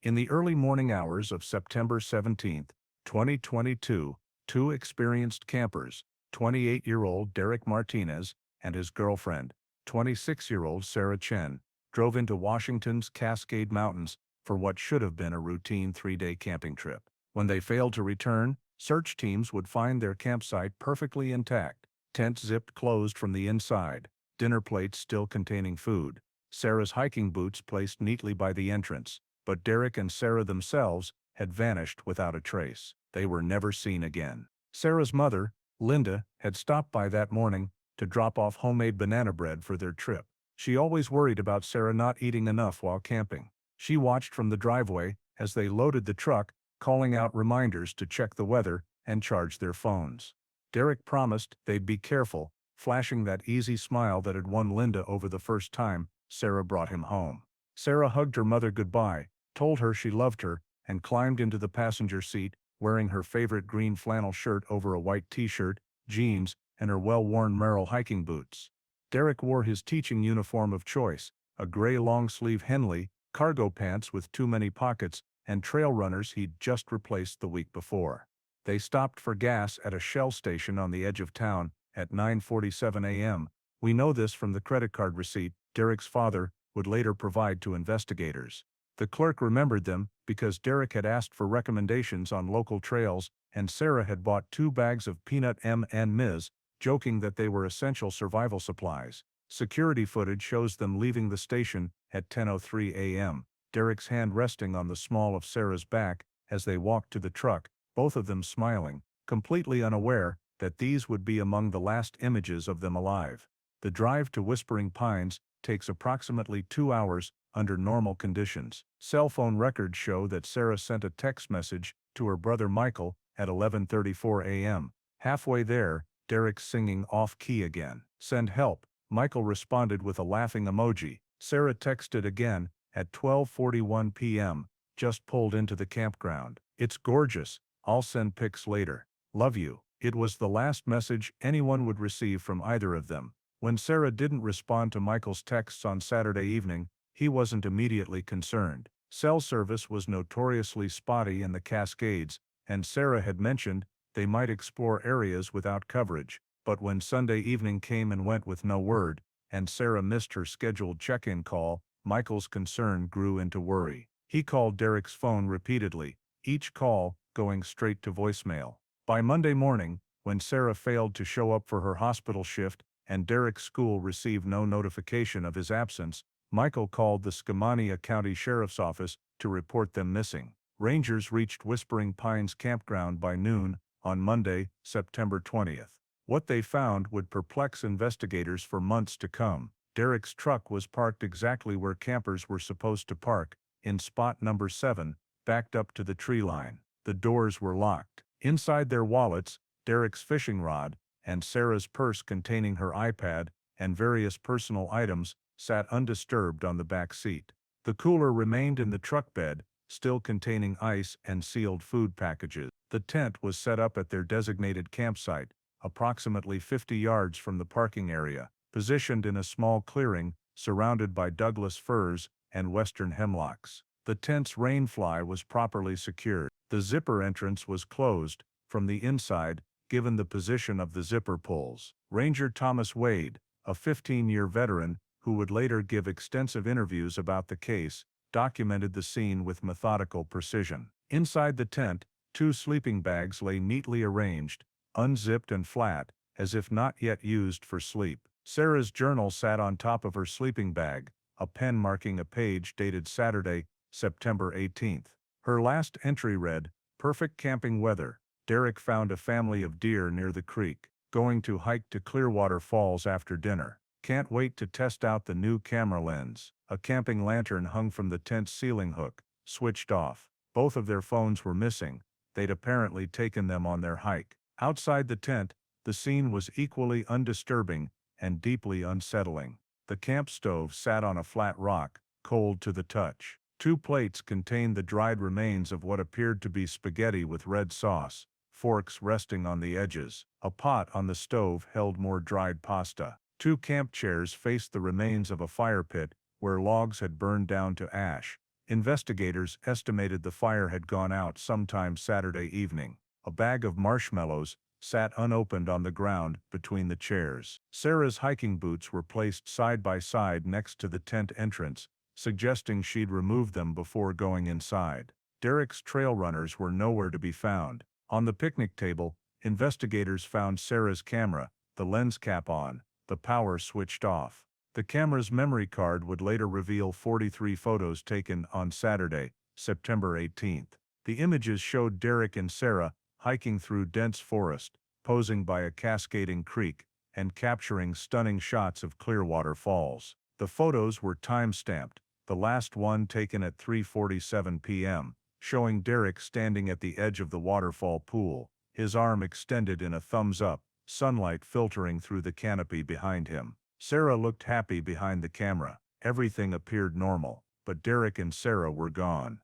In the early morning hours of September 17, 2022, two experienced campers, 28-year-old Derek Martinez and his girlfriend, 26-year-old Sarah Chen, drove into Washington's Cascade Mountains for what should have been a routine three-day camping trip. When they failed to return, search teams would find their campsite perfectly intact, tents zipped closed from the inside, dinner plates still containing food, Sarah's hiking boots placed neatly by the entrance, but Derek and Sarah themselves had vanished without a trace. They were never seen again. Sarah's mother, Linda, had stopped by that morning to drop off homemade banana bread for their trip. She always worried about Sarah not eating enough while camping. She watched from the driveway as they loaded the truck, calling out reminders to check the weather and charge their phones. Derek promised they'd be careful, flashing that easy smile that had won Linda over the first time Sarah brought him home. Sarah hugged her mother goodbye, told her she loved her, and climbed into the passenger seat, wearing her favorite green flannel shirt over a white t-shirt, jeans, and her well-worn Merrell hiking boots. Derek wore his teaching uniform of choice, a gray long-sleeve Henley, cargo pants with too many pockets, and trail runners he'd just replaced the week before. They stopped for gas at a Shell station on the edge of town at 9:47 a.m. We know this from the credit card receipt Derek's father would later provide to investigators. The clerk remembered them because Derek had asked for recommendations on local trails and Sarah had bought 2 bags of peanut M&Ms, joking that they were essential survival supplies. Security footage shows them leaving the station at 10:03 a.m., Derek's hand resting on the small of Sarah's back as they walked to the truck, both of them smiling, completely unaware that these would be among the last images of them alive. The drive to Whispering Pines takes approximately 2 hours under normal conditions. Cell phone records show that Sarah sent a text message to her brother Michael at 11:34 a.m. Halfway there, Derek's singing off-key again. "Send help," Michael responded with a laughing emoji. Sarah texted again at 12:41 p.m., "Just pulled into the campground. It's gorgeous. I'll send pics later. Love you." It was the last message anyone would receive from either of them. When Sarah didn't respond to Michael's texts on Saturday evening, he wasn't immediately concerned. Cell service was notoriously spotty in the Cascades, and Sarah had mentioned they might explore areas without coverage. But when Sunday evening came and went with no word, and Sarah missed her scheduled check-in call, Michael's concern grew into worry. He called Derek's phone repeatedly, each call going straight to voicemail. By Monday morning, when Sarah failed to show up for her hospital shift and Derek's school received no notification of his absence, Michael called the Skamania County Sheriff's Office to report them missing. Rangers reached Whispering Pines campground by noon on Monday, September 20th. What they found would perplex investigators for months to come. Derek's truck was parked exactly where campers were supposed to park, in spot number 7, backed up to the tree line. The doors were locked. Inside their wallets, Derek's fishing rod, and Sarah's purse containing her iPad and various personal items sat undisturbed on the back seat. The cooler remained in the truck bed, still containing ice and sealed food packages. The tent was set up at their designated campsite, approximately 50 yards from the parking area, positioned in a small clearing surrounded by Douglas firs and western hemlocks. The tent's rainfly was properly secured. The zipper entrance was closed from the inside, given the position of the zipper pulls. Ranger Thomas Wade, a 15-year veteran who would later give extensive interviews about the case, documented the scene with methodical precision. Inside the tent, 2 sleeping bags lay neatly arranged, unzipped and flat, as if not yet used for sleep. Sarah's journal sat on top of her sleeping bag, a pen marking a page dated Saturday, September 18th. Her last entry read, "Perfect camping weather. Derek found a family of deer near the creek. Going to hike to Clearwater Falls after dinner. Can't wait to test out the new camera lens." A camping lantern hung from the tent's ceiling hook, switched off. Both of their phones were missing. They'd apparently taken them on their hike. Outside the tent, the scene was equally undisturbing and deeply unsettling. The camp stove sat on a flat rock, cold to the touch. 2 plates contained the dried remains of what appeared to be spaghetti with red sauce, forks resting on the edges. A pot on the stove held more dried pasta. 2 camp chairs faced the remains of a fire pit where logs had burned down to ash, Investigators estimated the fire had gone out sometime Saturday evening. A bag of marshmallows sat unopened on the ground between the chairs. Sarah's hiking boots were placed side by side next to the tent entrance, suggesting she'd removed them before going inside. Derek's trail runners were nowhere to be found. On the picnic table, investigators found Sarah's camera, the lens cap on, the power switched off. The camera's memory card would later reveal 43 photos taken on Saturday, September 18th. The images showed Derek and Sarah hiking through dense forest, posing by a cascading creek, and capturing stunning shots of Clearwater Falls. The photos were time-stamped, the last one taken at 3:47 p.m., showing Derek standing at the edge of the waterfall pool, his arm extended in a thumbs-up, sunlight filtering through the canopy behind him. Sarah looked happy behind the camera. Everything appeared normal, but Derek and Sarah were gone.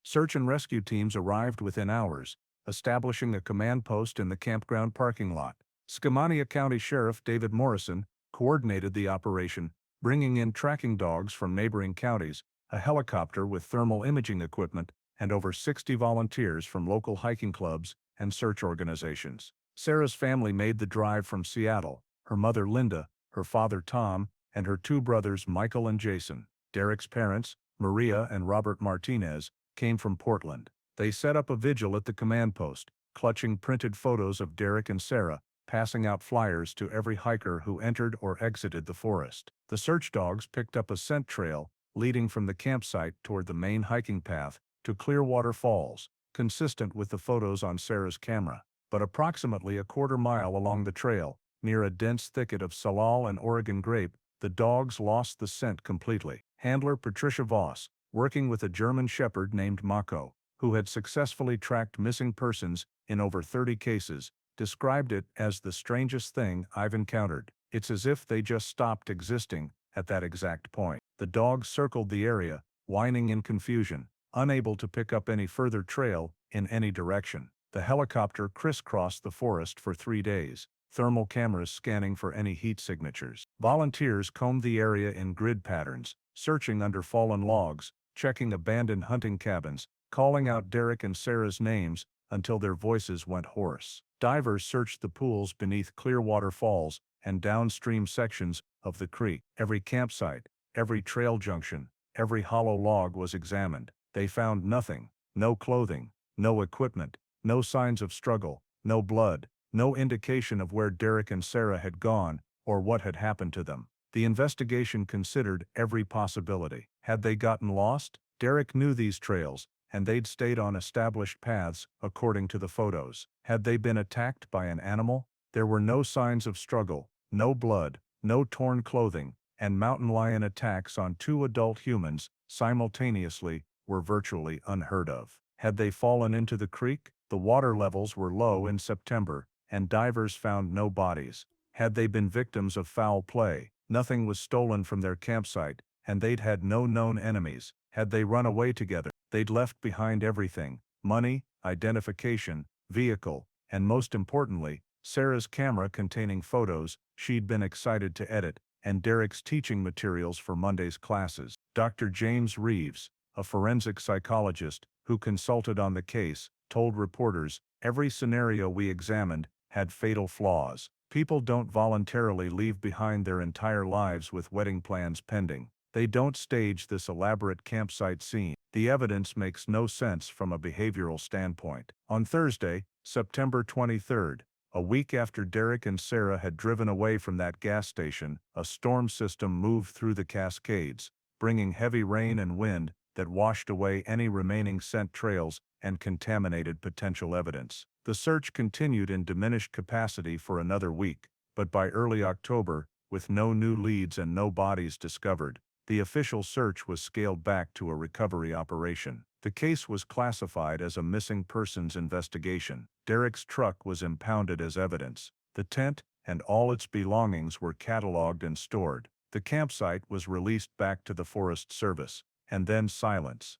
Search and rescue teams arrived within hours, establishing a command post in the campground parking lot. Skamania County Sheriff David Morrison coordinated the operation, bringing in tracking dogs from neighboring counties, a helicopter with thermal imaging equipment, and over 60 volunteers from local hiking clubs and search organizations. Sarah's family made the drive from Seattle, her mother Linda, her father Tom, and her two brothers Michael and Jason. Derek's parents, Maria and Robert Martinez, came from Portland. They set up a vigil at the command post, clutching printed photos of Derek and Sarah, passing out flyers to every hiker who entered or exited the forest. The search dogs picked up a scent trail, leading from the campsite toward the main hiking path to Clearwater Falls, consistent with the photos on Sarah's camera. But approximately a quarter mile along the trail, near a dense thicket of salal and Oregon grape, the dogs lost the scent completely. Handler Patricia Voss, working with a German shepherd named Mako, who had successfully tracked missing persons in over 30 cases, described it as the strangest thing I've encountered. It's as if they just stopped existing at that exact point. The dogs circled the area, whining in confusion, unable to pick up any further trail in any direction. The helicopter crisscrossed the forest for 3 days, thermal cameras scanning for any heat signatures. Volunteers combed the area in grid patterns, searching under fallen logs, checking abandoned hunting cabins, calling out Derek and Sarah's names until their voices went hoarse. Divers searched the pools beneath Clearwater Falls and downstream sections of the creek. Every campsite, every trail junction, every hollow log was examined. They found nothing: no clothing, no equipment, no signs of struggle, no blood, no indication of where Derek and Sarah had gone or what had happened to them. The investigation considered every possibility. Had they gotten lost? Derek knew these trails, and they'd stayed on established paths according to the photos. Had they been attacked by an animal? There were no signs of struggle, no blood, no torn clothing, and mountain lion attacks on 2 adult humans simultaneously were virtually unheard of. Had they fallen into the creek? The water levels were low in September, and divers found no bodies. Had they been victims of foul play? Nothing was stolen from their campsite, and they'd had no known enemies. Had they run away together? They'd left behind everything: money, identification, vehicle, and most importantly, Sarah's camera containing photos she'd been excited to edit, and Derek's teaching materials for Monday's classes. Dr. James Reeves, a forensic psychologist who consulted on the case, told reporters, "Every scenario we examined had fatal flaws. People don't voluntarily leave behind their entire lives with wedding plans pending. They don't stage this elaborate campsite scene. The evidence makes no sense from a behavioral standpoint." On Thursday, September 23rd, a week after Derek and Sarah had driven away from that gas station, a storm system moved through the Cascades, bringing heavy rain and wind that washed away any remaining scent trails and contaminated potential evidence. The search continued in diminished capacity for another week, but by early October, with no new leads and no bodies discovered, the official search was scaled back to a recovery operation. The case was classified as a missing persons investigation. Derek's truck was impounded as evidence. The tent and all its belongings were cataloged and stored. The campsite was released back to the Forest Service, and then silence.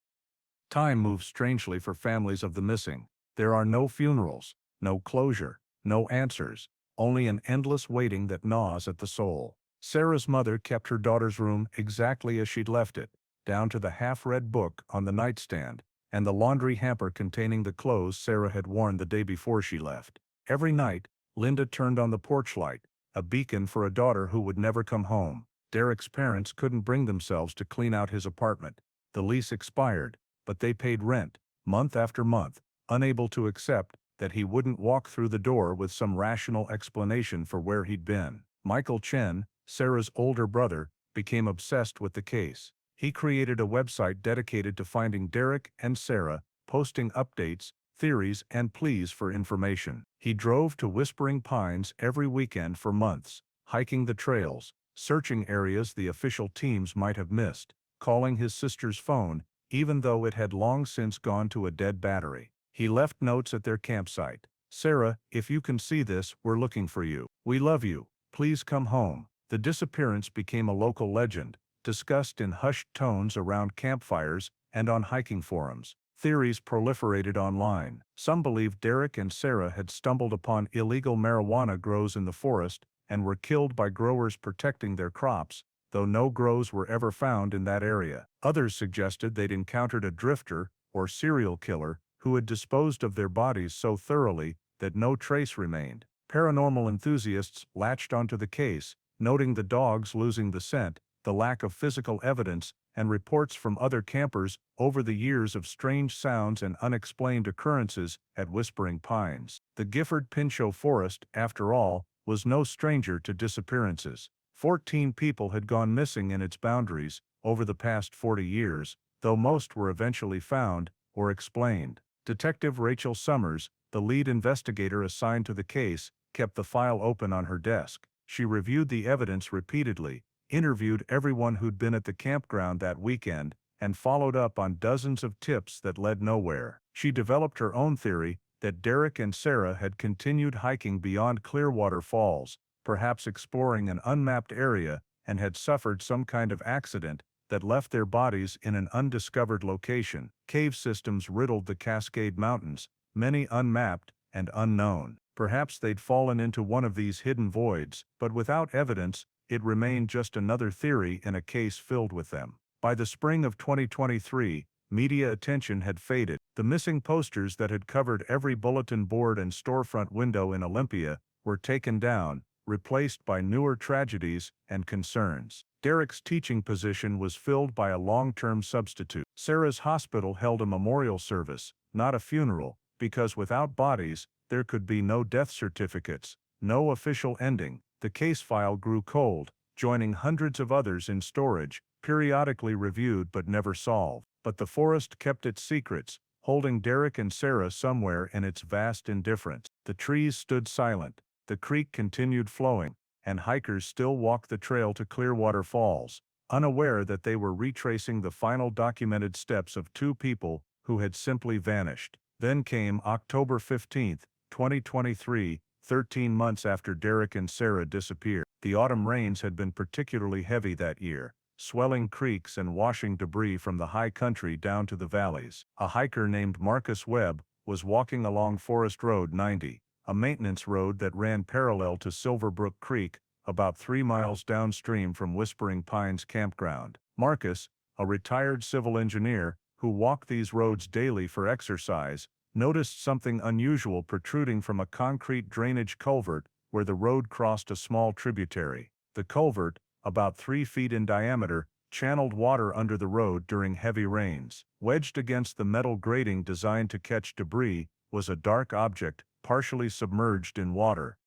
Time moves strangely for families of the missing. There are no funerals, no closure, no answers, only an endless waiting that gnaws at the soul. Sarah's mother kept her daughter's room exactly as she'd left it, down to the half-read book on the nightstand, and the laundry hamper containing the clothes Sarah had worn the day before she left. Every night, Linda turned on the porch light, a beacon for a daughter who would never come home. Derek's parents couldn't bring themselves to clean out his apartment. The lease expired, but they paid rent, month after month, unable to accept that he wouldn't walk through the door with some rational explanation for where he'd been. Michael Chen, Sarah's older brother, became obsessed with the case. He created a website dedicated to finding Derek and Sarah, posting updates, theories, and pleas for information. He drove to Whispering Pines every weekend for months, hiking the trails, searching areas the official teams might have missed, calling his sister's phone, even though it had long since gone to a dead battery. He left notes at their campsite. "Sarah, if you can see this, we're looking for you. We love you. Please come home." The disappearance became a local legend, discussed in hushed tones around campfires and on hiking forums. Theories proliferated online. Some believed Derek and Sarah had stumbled upon illegal marijuana grows in the forest and were killed by growers protecting their crops, though no grows were ever found in that area. Others suggested they'd encountered a drifter or serial killer who had disposed of their bodies so thoroughly that no trace remained. Paranormal enthusiasts latched onto the case, noting the dogs losing the scent, the lack of physical evidence, and reports from other campers over the years of strange sounds and unexplained occurrences at Whispering Pines. The Gifford Pinchot Forest, after all, was no stranger to disappearances. 14 people had gone missing in its boundaries over the past 40 years, though most were eventually found or explained. Detective Rachel Summers, the lead investigator assigned to the case, kept the file open on her desk. She reviewed the evidence repeatedly, interviewed everyone who'd been at the campground that weekend, and followed up on dozens of tips that led nowhere. She developed her own theory that Derek and Sarah had continued hiking beyond Clearwater Falls, perhaps exploring an unmapped area, and had suffered some kind of accident that left their bodies in an undiscovered location. Cave systems riddled the Cascade Mountains, many unmapped and unknown. Perhaps they'd fallen into one of these hidden voids, but without evidence, it remained just another theory in a case filled with them. By the spring of 2023, media attention had faded. The missing posters that had covered every bulletin board and storefront window in Olympia were taken down, replaced by newer tragedies and concerns. Derek's teaching position was filled by a long-term substitute. Sarah's hospital held a memorial service, not a funeral, because without bodies, there could be no death certificates, no official ending. The case file grew cold, joining hundreds of others in storage, periodically reviewed but never solved. But the forest kept its secrets, holding Derek and Sarah somewhere in its vast indifference. The trees stood silent, the creek continued flowing, and hikers still walked the trail to Clearwater Falls, unaware that they were retracing the final documented steps of two people who had simply vanished. Then came October 15, 2023, 13 months after Derek and Sarah disappeared. The autumn rains had been particularly heavy that year, swelling creeks and washing debris from the high country down to the valleys. A hiker named Marcus Webb was walking along Forest Road 90, a maintenance road that ran parallel to Silverbrook Creek, about 3 miles downstream from Whispering Pines campground. Marcus, a retired civil engineer who walked these roads daily for exercise, noticed something unusual protruding from a concrete drainage culvert where the road crossed a small tributary. The culvert, about 3 feet in diameter, channeled water under the road during heavy rains. Wedged against the metal grating designed to catch debris was a dark object, partially submerged in water.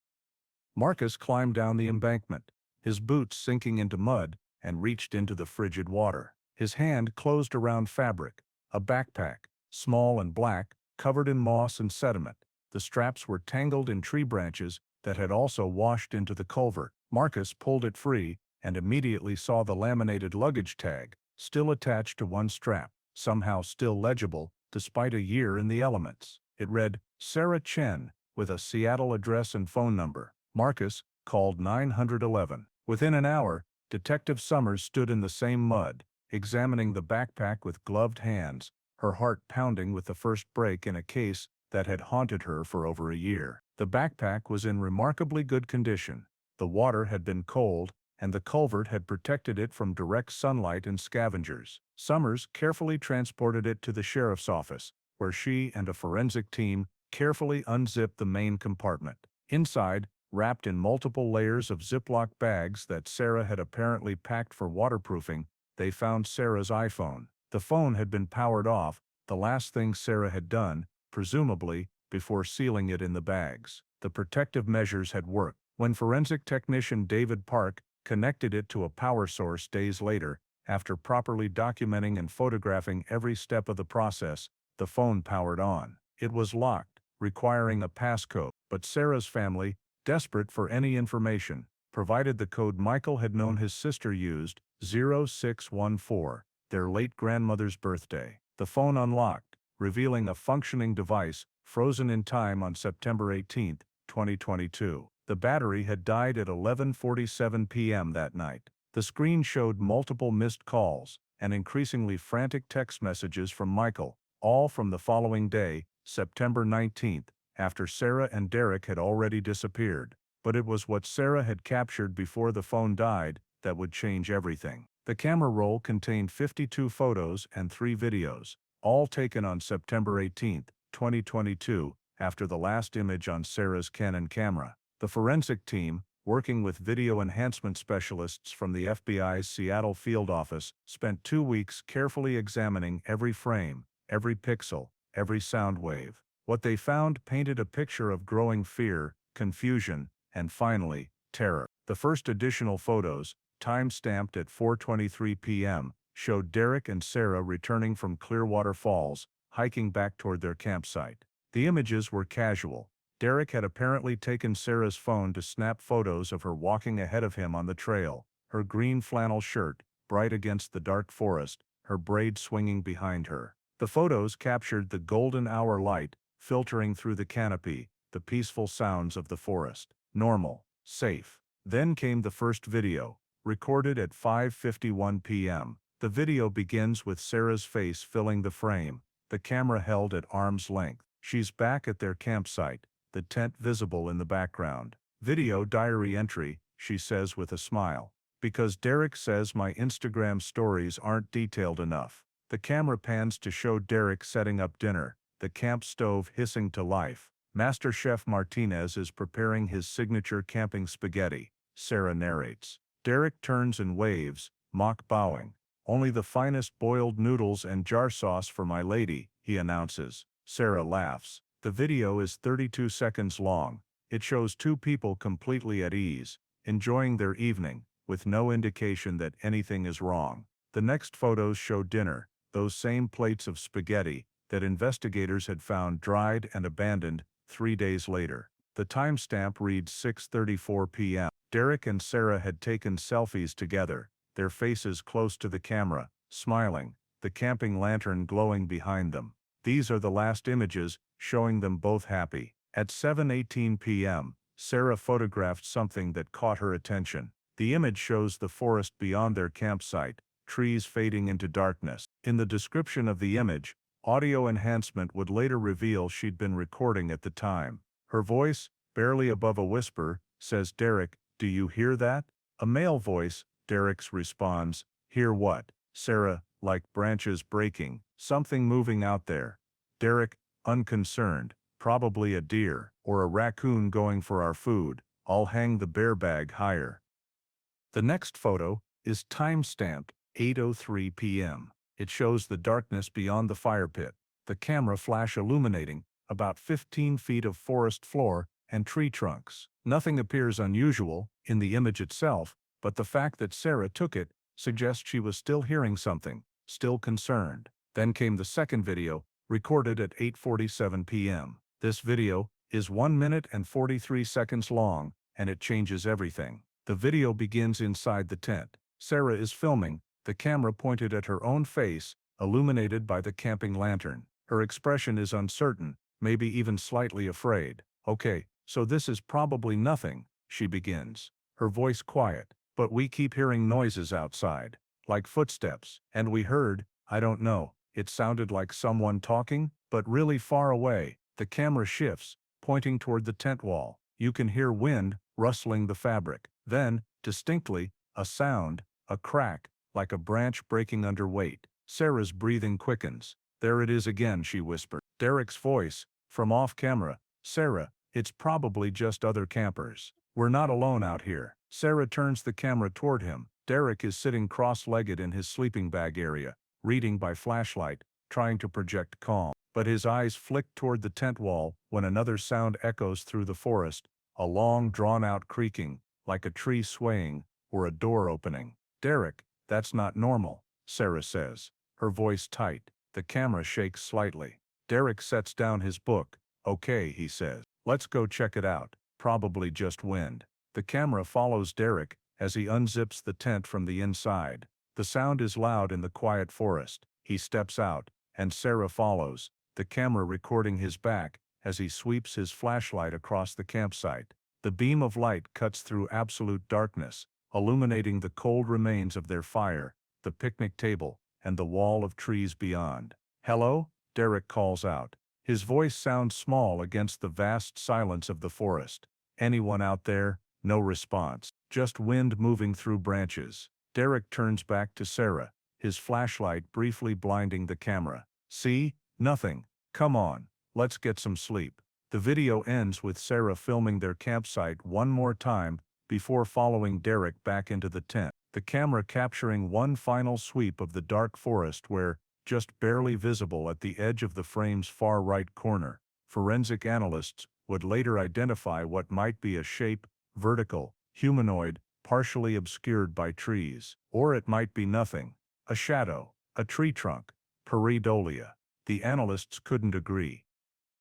Marcus climbed down the embankment, his boots sinking into mud, and reached into the frigid water. His hand closed around fabric, a backpack, small and black, covered in moss and sediment. The straps were tangled in tree branches that had also washed into the culvert. Marcus pulled it free and immediately saw the laminated luggage tag, still attached to one strap, somehow still legible, despite a year in the elements. It read, Sarah Chen, with a Seattle address and phone number. Marcus called 911. Within an hour, Detective Summers stood in the same mud, examining the backpack with gloved hands, her heart pounding with the first break in a case that had haunted her for over a year. The backpack was in remarkably good condition. The water had been cold, and the culvert had protected it from direct sunlight and scavengers. Summers carefully transported it to the sheriff's office, where she and a forensic team carefully unzipped the main compartment. Inside, wrapped in multiple layers of Ziploc bags that Sarah had apparently packed for waterproofing, they found Sarah's iPhone. The phone had been powered off, the last thing Sarah had done, presumably, before sealing it in the bags. The protective measures had worked. When forensic technician David Park connected it to a power source days later, after properly documenting and photographing every step of the process, the phone powered on. It was locked, requiring a passcode, but Sarah's family, desperate for any information, provided the code Michael had known his sister used, 0614, their late grandmother's birthday. The phone unlocked, revealing a functioning device, frozen in time on September 18, 2022. The battery had died at 11:47 p.m. that night. The screen showed multiple missed calls and increasingly frantic text messages from Michael, all from the following day, September 19, after Sarah and Derek had already disappeared. But it was what Sarah had captured before the phone died that would change everything. The camera roll contained 52 photos and 3 videos, all taken on September 18, 2022, after the last image on Sarah's Canon camera. The forensic team, working with video enhancement specialists from the FBI's Seattle field office, spent 2 weeks carefully examining every frame, every pixel, every sound wave. What they found painted a picture of growing fear, confusion, and finally, terror. The first additional photos, time-stamped at 4:23 p.m., showed Derek and Sarah returning from Clearwater Falls, hiking back toward their campsite. The images were casual. Derek had apparently taken Sarah's phone to snap photos of her walking ahead of him on the trail, her green flannel shirt, bright against the dark forest, her braid swinging behind her. The photos captured the golden hour light, filtering through the canopy, the peaceful sounds of the forest. Normal, safe. Then came the first video, recorded at 5:51 p.m. The video begins with Sarah's face filling the frame, the camera held at arm's length. She's back at their campsite, the tent visible in the background. Video diary entry, she says with a smile. Because Derek says my Instagram stories aren't detailed enough. The camera pans to show Derek setting up dinner, the camp stove hissing to life. Master Chef Martinez is preparing his signature camping spaghetti, Sarah narrates. Derek turns and waves, mock bowing. Only the finest boiled noodles and jar sauce for my lady, he announces. Sarah laughs. The video is 32 seconds long. It shows 2 people completely at ease, enjoying their evening, with no indication that anything is wrong. The next photos show dinner, those same plates of spaghetti that investigators had found dried and abandoned 3 days later. The timestamp reads 6:34 p.m. Derek and Sarah had taken selfies together, their faces close to the camera, smiling, the camping lantern glowing behind them. These are the last images, showing them both happy. At 7:18 p.m., Sarah photographed something that caught her attention. The image shows the forest beyond their campsite, trees fading into darkness. In the description of the image, audio enhancement would later reveal she'd been recording at the time. Her voice, barely above a whisper, says, "Derek, do you hear that?" A male voice, Derek's responds, "Hear what?" Sarah, like branches breaking, something moving out there. Derek, unconcerned, probably a deer or a raccoon going for our food. I'll hang the bear bag higher. The next photo is time-stamped 8:03 p.m. It shows the darkness beyond the fire pit, the camera flash illuminating about 15 feet of forest floor and tree trunks. Nothing appears unusual in the image itself, but the fact that Sarah took it suggests she was still hearing something, still concerned. Then came the second video, recorded at 8:47 p.m. This video is 1 minute and 43 seconds long, and it changes everything. The video begins inside the tent. Sarah is filming, the camera pointed at her own face, illuminated by the camping lantern. Her expression is uncertain, maybe even slightly afraid. "Okay, so this is probably nothing," she begins, her voice quiet. "But we keep hearing noises outside, like footsteps, and we heard, I don't know, it sounded like someone talking, but really far away." The camera shifts, pointing toward the tent wall. You can hear wind rustling the fabric. Then, distinctly, A sound, a crack, like a branch breaking under weight. Sarah's breathing quickens. "There it is again," she whispered. Derek's voice, from off-camera, "Sarah, it's probably just other campers. We're not alone out here." Sarah turns the camera toward him. Derek is sitting cross-legged in his sleeping bag area, reading by flashlight, trying to project calm. But his eyes flick toward the tent wall when another sound echoes through the forest, a long drawn-out creaking, like a tree swaying, or a door opening. "Derek, that's not normal," Sarah says, her voice tight. The camera shakes slightly. Derek sets down his book. "Okay," he says. "Let's go check it out. Probably just wind." The camera follows Derek as he unzips the tent from the inside. The sound is loud in the quiet forest. He steps out, and Sarah follows, the camera recording his back as he sweeps his flashlight across the campsite. The beam of light cuts through absolute darkness, illuminating the cold remains of their fire, the picnic table, and the wall of trees beyond. "Hello?" Derek calls out. His voice sounds small against the vast silence of the forest. "Anyone out there?" No response. Just wind moving through branches. Derek turns back to Sarah, his flashlight briefly blinding the camera. "See? Nothing. Come on, let's get some sleep." The video ends with Sarah filming their campsite one more time before following Derek back into the tent, the camera capturing one final sweep of the dark forest where, just barely visible at the edge of the frame's far right corner, forensic analysts would later identify what might be a shape, vertical, humanoid, partially obscured by trees. Or it might be nothing. A shadow, a tree trunk, pareidolia. The analysts couldn't agree.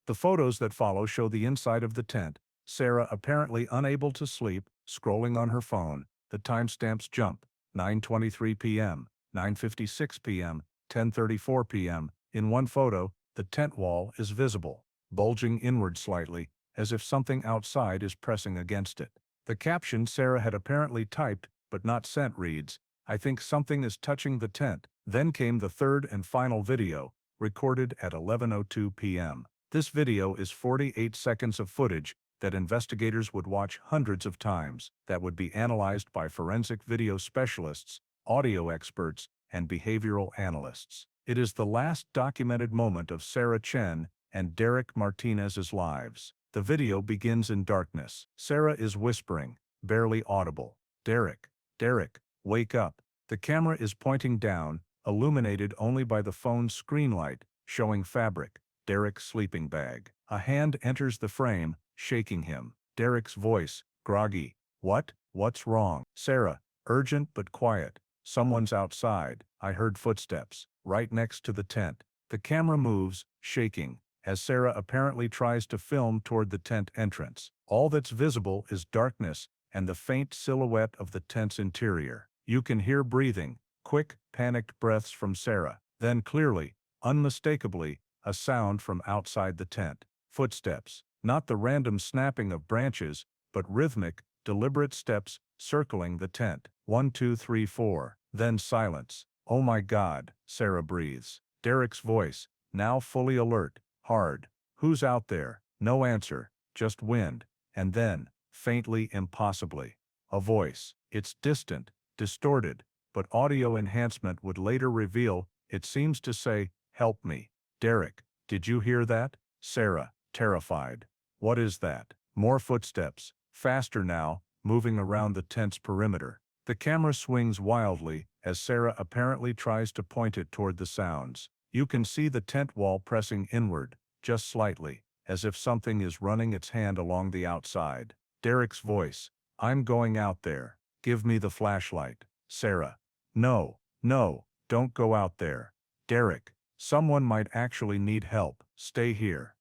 The photos that follow show the inside of the tent, Sarah apparently unable to sleep, scrolling on her phone. The timestamps jump: 9:23 p.m., 9:56 p.m., 10:34 p.m. In one photo, the tent wall is visible, bulging inward slightly, as if something outside is pressing against it. The caption Sarah had apparently typed but not sent reads, "I think something is touching the tent." Then came the third and final video, recorded at 11:02 p.m. This video is 48 seconds of footage that investigators would watch hundreds of times, that would be analyzed by forensic video specialists, audio experts, and behavioral analysts. It is the last documented moment of Sarah Chen and Derek Martinez's lives. The video begins in darkness. Sarah is whispering, barely audible. "Derek, Derek, wake up." The camera is pointing down, illuminated only by the phone's screen light, showing fabric, Derek's sleeping bag. A hand enters the frame, shaking him. Derek's voice, groggy. What's wrong?" "Sarah, urgent but quiet. Someone's outside. I heard footsteps, right next to the tent." The camera moves, shaking, as Sarah apparently tries to film toward the tent entrance. All that's visible is darkness and the faint silhouette of the tent's interior. You can hear breathing, quick, panicked breaths from Sarah. Then clearly, unmistakably, a sound from outside the tent. Footsteps, not the random snapping of branches, but rhythmic, deliberate steps circling the tent. 1, 2, 3, 4. Then silence. "Oh my God," Sarah breathes. Derek's voice, now fully alert, hard. "Who's out there?" No answer, just wind. And then, faintly, impossibly, a voice. It's distant, distorted, but audio enhancement would later reveal it seems to say, "Help me." "Derek, did you hear that?" Sarah, terrified. "What is that?" More footsteps, faster now, moving around the tent's perimeter. The camera swings wildly as Sarah apparently tries to point it toward the sounds. You can see the tent wall pressing inward, just slightly, as if something is running its hand along the outside. Derek's voice, "I'm going out there. Give me the flashlight." Sarah, No, don't go out there. Derek, someone might actually need help. Stay here."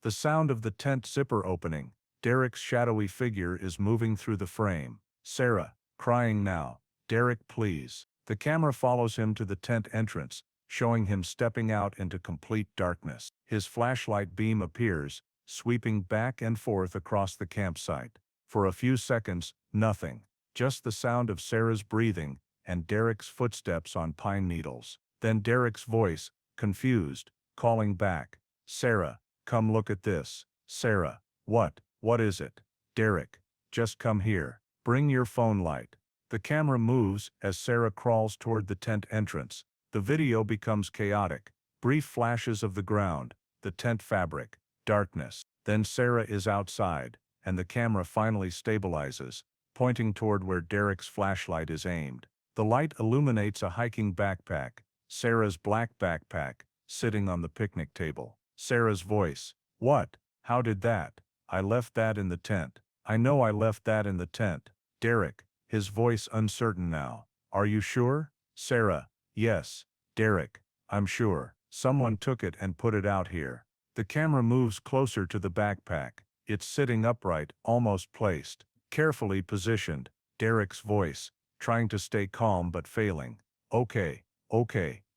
The sound of the tent zipper opening. Derek's shadowy figure is moving through the frame. Sarah, crying now, "Derek, please." The camera follows him to the tent entrance, showing him stepping out into complete darkness. His flashlight beam appears, sweeping back and forth across the campsite. For a few seconds, nothing. Just the sound of Sarah's breathing and Derek's footsteps on pine needles. Then Derek's voice, confused, calling back. "Sarah, come look at this." Sarah, What is it?" "Derek, just come here. Bring your phone light." The camera moves as Sarah crawls toward the tent entrance. The video becomes chaotic. Brief flashes of the ground, the tent fabric, darkness. Then Sarah is outside, and the camera finally stabilizes, pointing toward where Derek's flashlight is aimed. The light illuminates a hiking backpack, Sarah's black backpack, sitting on the picnic table. Sarah's voice. What? How did that? I left that in the tent. I know I left that in the tent. Derek, his voice uncertain now. Are you sure? Sarah. Yes. Derek. I'm sure. Someone took it and put it out here. The camera moves closer to the backpack. It's sitting upright, almost placed. Carefully positioned. Derek's voice, trying to stay calm but failing. Okay,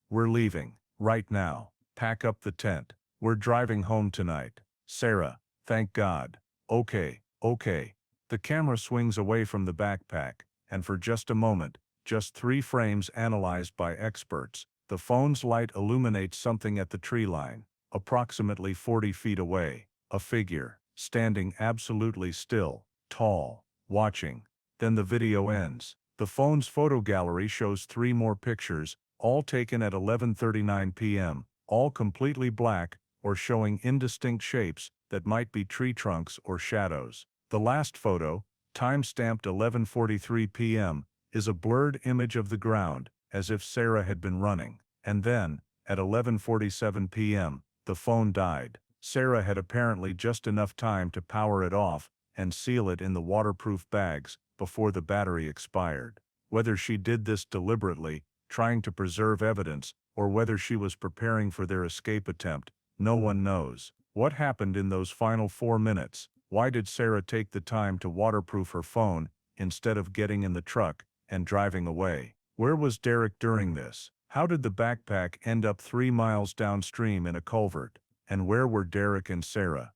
we're leaving. Right now. Pack up the tent. We're driving home tonight. Sarah. Thank God. Okay. The camera swings away from the backpack, and for just a moment, just 3 frames analyzed by experts, the phone's light illuminates something at the tree line, approximately 40 feet away, a figure, standing absolutely still, tall, watching. Then the video ends. The phone's photo gallery shows 3 more pictures, all taken at 11:39 p.m., all completely black, or showing indistinct shapes that might be tree trunks or shadows. The last photo, time-stamped 11:43 p.m., is a blurred image of the ground, as if Sarah had been running. And then, at 11:47 p.m., the phone died. Sarah had apparently just enough time to power it off and seal it in the waterproof bags before the battery expired. Whether she did this deliberately, trying to preserve evidence, or whether she was preparing for their escape attempt, no one knows. What happened in those final 4 minutes? Why did Sarah take the time to waterproof her phone instead of getting in the truck and driving away? Where was Derek during this? How did the backpack end up 3 miles downstream in a culvert? And where were Derek and Sarah?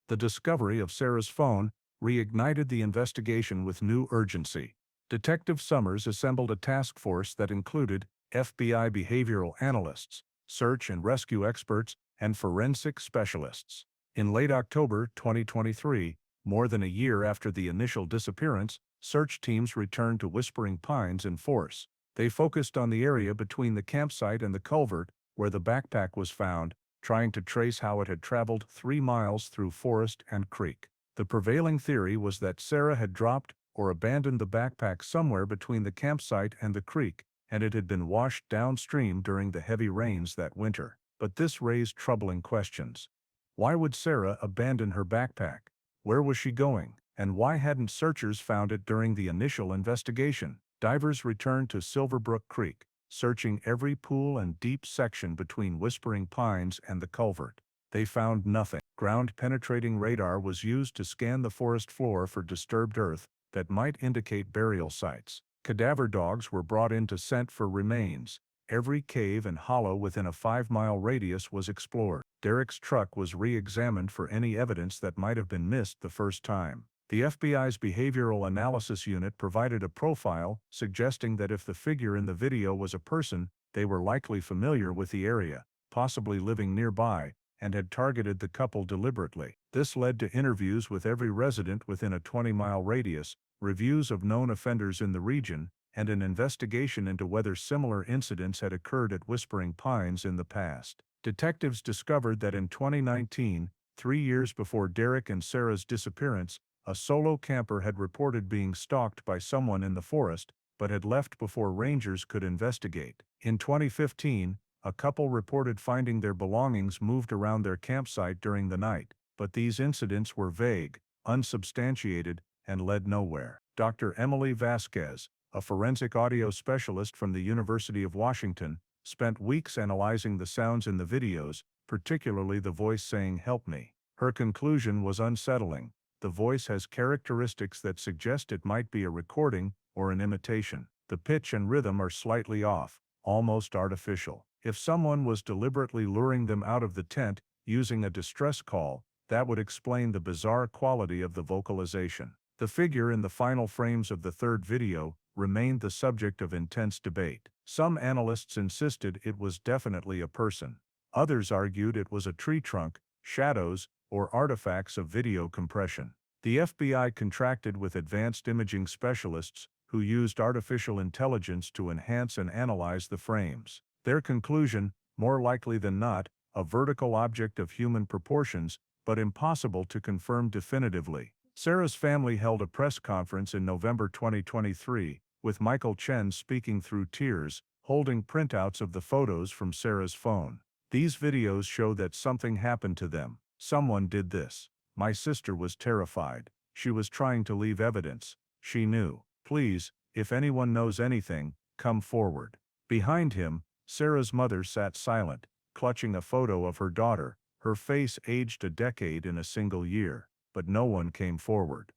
The discovery of Sarah's phone reignited the investigation with new urgency. Detective Summers assembled a task force that included FBI behavioral analysts, search and rescue experts, and forensic specialists. In late October 2023, more than a year after the initial disappearance, search teams returned to Whispering Pines in force. They focused on the area between the campsite and the culvert where the backpack was found, trying to trace how it had traveled 3 miles through forest and creek. The prevailing theory was that Sarah had dropped or abandoned the backpack somewhere between the campsite and the creek, and it had been washed downstream during the heavy rains that winter. But this raised troubling questions. Why would Sarah abandon her backpack? Where was she going? And why hadn't searchers found it during the initial investigation? Divers returned to Silverbrook Creek, searching every pool and deep section between Whispering Pines and the culvert. They found nothing. Ground-penetrating radar was used to scan the forest floor for disturbed earth that might indicate burial sites. Cadaver dogs were brought in to scent for remains. Every cave and hollow within a 5-mile radius was explored. Derek's truck was re-examined for any evidence that might have been missed the first time. The FBI's Behavioral Analysis Unit provided a profile suggesting that if the figure in the video was a person, they were likely familiar with the area, possibly living nearby, and had targeted the couple deliberately. This led to interviews with every resident within a 20-mile radius, reviews of known offenders in the region, and an investigation into whether similar incidents had occurred at Whispering Pines in the past. Detectives discovered that in 2019, 3 years before Derek and Sarah's disappearance, a solo camper had reported being stalked by someone in the forest, but had left before rangers could investigate. In 2015, a couple reported finding their belongings moved around their campsite during the night, but these incidents were vague, unsubstantiated, and led nowhere. Dr. Emily Vasquez, a forensic audio specialist from the University of Washington, spent weeks analyzing the sounds in the videos, particularly the voice saying "help me." Her conclusion was unsettling. The voice has characteristics that suggest it might be a recording or an imitation. The pitch and rhythm are slightly off, almost artificial. If someone was deliberately luring them out of the tent using a distress call, that would explain the bizarre quality of the vocalization. The figure in the final frames of the third video remained the subject of intense debate. Some analysts insisted it was definitely a person. Others argued it was a tree trunk, shadows, or artifacts of video compression. The FBI contracted with advanced imaging specialists who used artificial intelligence to enhance and analyze the frames. Their conclusion, more likely than not, a vertical object of human proportions, but impossible to confirm definitively. Sarah's family held a press conference in November 2023, with Michael Chen speaking through tears, holding printouts of the photos from Sarah's phone. These videos show that something happened to them. Someone did this. My sister was terrified. She was trying to leave evidence. She knew. Please, if anyone knows anything, come forward. Behind him, Sarah's mother sat silent, clutching a photo of her daughter, her face aged a decade in a single year, but no one came forward.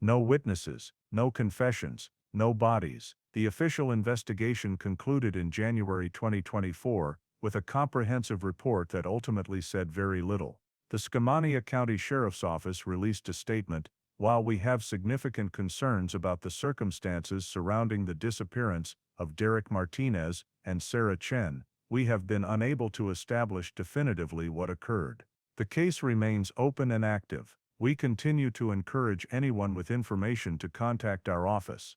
No witnesses, no confessions, no bodies. The official investigation concluded in January 2024, with a comprehensive report that ultimately said very little. The Skamania County Sheriff's Office released a statement, "While we have significant concerns about the circumstances surrounding the disappearance of Derek Martinez and Sarah Chen, we have been unable to establish definitively what occurred. The case remains open and active. We continue to encourage anyone with information to contact our office."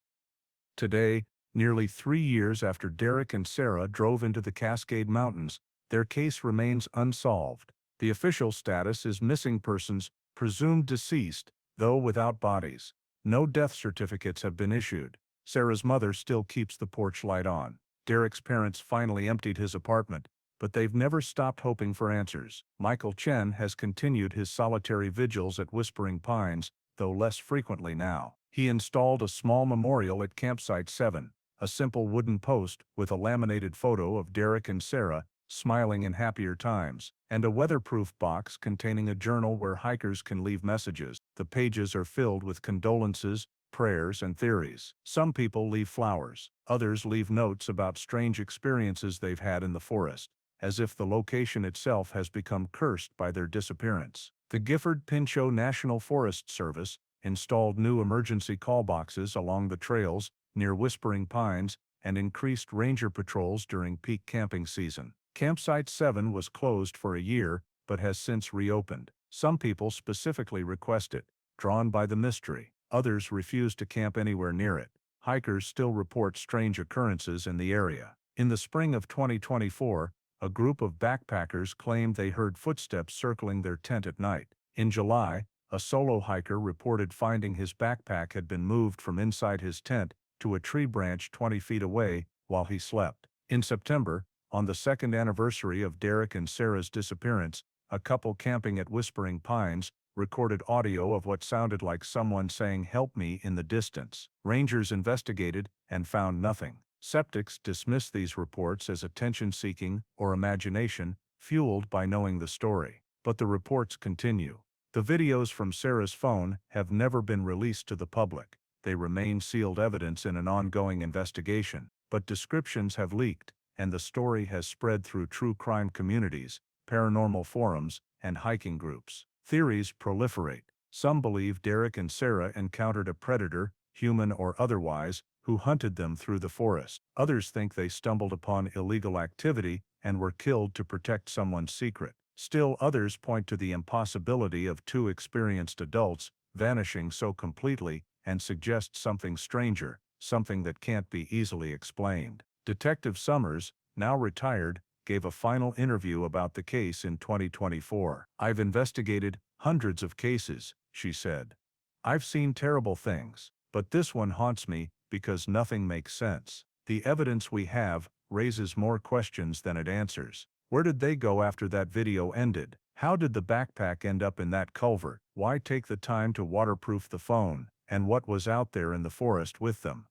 Today, nearly 3 years after Derek and Sarah drove into the Cascade Mountains, their case remains unsolved. The official status is missing persons, presumed deceased, though without bodies. No death certificates have been issued. Sarah's mother still keeps the porch light on. Derek's parents finally emptied his apartment, but they've never stopped hoping for answers. Michael Chen has continued his solitary vigils at Whispering Pines, though less frequently now. He installed a small memorial at Campsite 7, a simple wooden post with a laminated photo of Derek and Sarah, smiling in happier times, and a weatherproof box containing a journal where hikers can leave messages. The pages are filled with condolences, prayers, and theories. Some people leave flowers. Others leave notes about strange experiences they've had in the forest, as if the location itself has become cursed by their disappearance. The Gifford Pinchot National Forest Service installed new emergency call boxes along the trails near Whispering Pines and increased ranger patrols during peak camping season. Campsite 7 was closed for a year, but has since reopened. Some people specifically request it, drawn by the mystery. Others refuse to camp anywhere near it. Hikers still report strange occurrences in the area. In the spring of 2024, a group of backpackers claimed they heard footsteps circling their tent at night. In July, a solo hiker reported finding his backpack had been moved from inside his tent to a tree branch 20 feet away while he slept. In September, on the second anniversary of Derek and Sarah's disappearance, a couple camping at Whispering Pines recorded audio of what sounded like someone saying "help me" in the distance. Rangers investigated and found nothing. Skeptics dismiss these reports as attention-seeking or imagination, fueled by knowing the story. But the reports continue. The videos from Sarah's phone have never been released to the public. They remain sealed evidence in an ongoing investigation. But descriptions have leaked, and the story has spread through true crime communities, paranormal forums, and hiking groups. Theories proliferate. Some believe Derek and Sarah encountered a predator, human or otherwise, who hunted them through the forest. Others think they stumbled upon illegal activity and were killed to protect someone's secret. Still others point to the impossibility of two experienced adults vanishing so completely and suggest something stranger, something that can't be easily explained. Detective Summers, now retired, gave a final interview about the case in 2024. "I've investigated hundreds of cases," she said. "I've seen terrible things, but this one haunts me because nothing makes sense. The evidence we have raises more questions than it answers. Where did they go after that video ended? How did the backpack end up in that culvert? Why take the time to waterproof the phone? And what was out there in the forest with them?"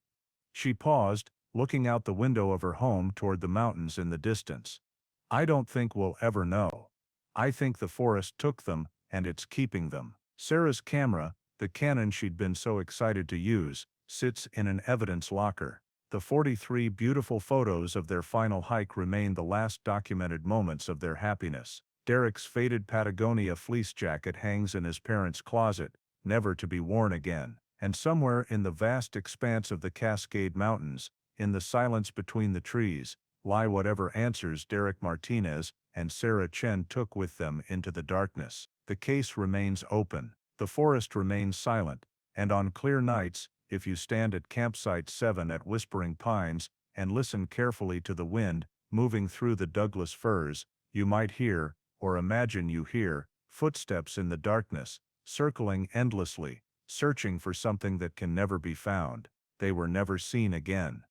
She paused, looking out the window of her home toward the mountains in the distance. "I don't think we'll ever know. I think the forest took them, and it's keeping them." Sarah's camera, the Canon she'd been so excited to use, sits in an evidence locker. The 43 beautiful photos of their final hike remain the last documented moments of their happiness. Derek's faded Patagonia fleece jacket hangs in his parents' closet, never to be worn again. And somewhere in the vast expanse of the Cascade Mountains, in the silence between the trees, lie whatever answers Derek Martinez and Sarah Chen took with them into the darkness. The case remains open. The forest remains silent, and on clear nights, If you stand at campsite 7 at Whispering Pines and listen carefully to the wind moving through the Douglas firs, you might hear, or imagine you hear, footsteps in the darkness, circling endlessly, searching for something that can never be found. They were never seen again.